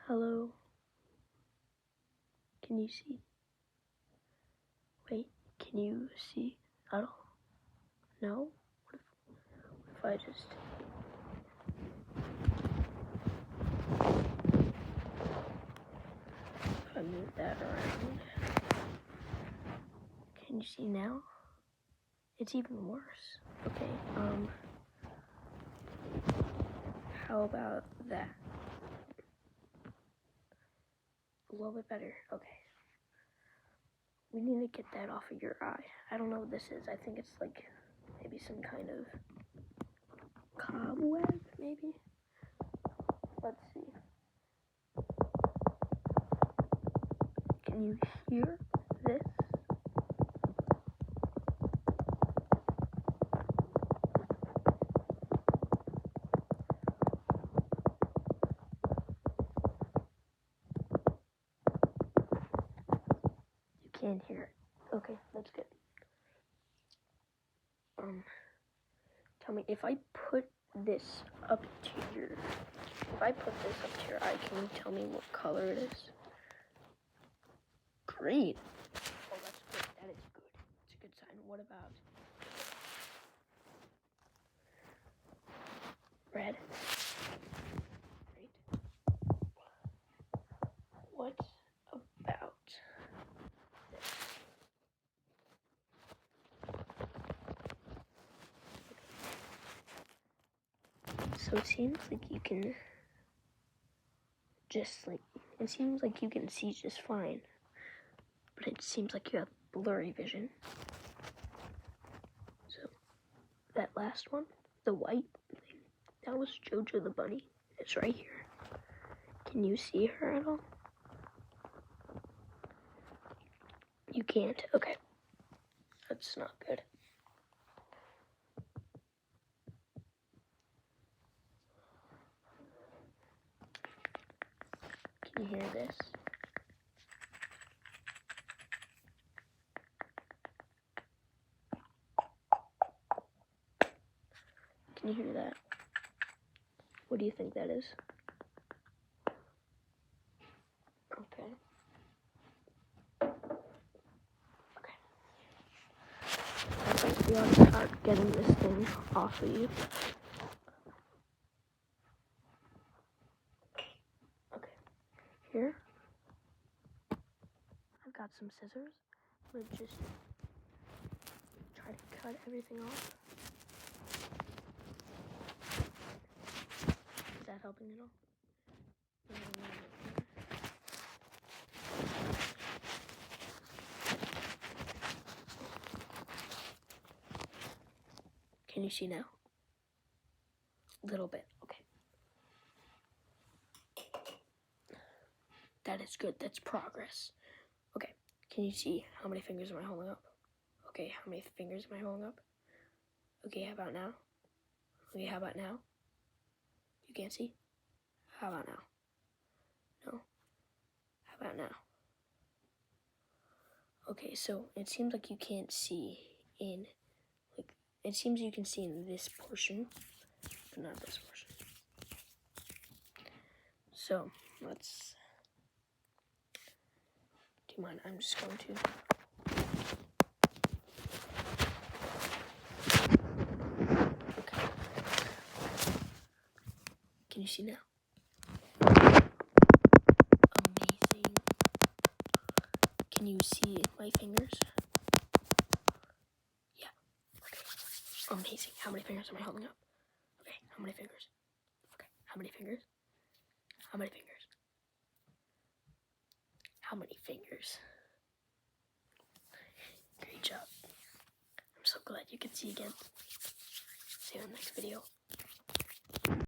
Hello? Can you see? Wait, can you see at all? No? What if I just... If I move that around? Can you see now? It's even worse. Okay, how about that? A little bit better, okay. We need to get that off of your eye. I don't know what this is. I think it's like maybe some kind of cobweb, maybe? Let's see. Can you hear this? You can't hear it. Okay, that's good. Tell me, if I put this up to your eye, can you tell me what color it is? Green. Oh, that's good. That is good. It's a good sign. What about red? Great. What about this? So it seems like you can see just fine, but it seems like you have blurry vision. So that last one, the white thing, that was Jojo the bunny. It's right here. Can you see her at all? You can't? Okay. That's not good. Can you hear this? Can you hear that? What do you think that is? Okay. Okay. I think we ought to start getting this thing off of you. Okay. Here. I've got some scissors. We'll just try to cut everything off. Is that helping at all? Can you see now? A little bit, okay. That is good, that's progress. Okay, can you see how many fingers am I holding up? Okay, how many fingers am I holding up? Okay, how about now? Okay, how about now? You can't see? How about now? No? How about now? Okay, so it seems like you can't see in, it seems you can see in this portion, but not this portion. So, let's, do you mind? I'm just going to. Okay. Can you see now? Amazing. Can you see my fingers? Yeah. Okay. Amazing. How many fingers am I holding up? Okay. How many fingers? Okay. How many fingers? How many fingers? How many fingers? Great job. I'm so glad you can see again. See you in the next video.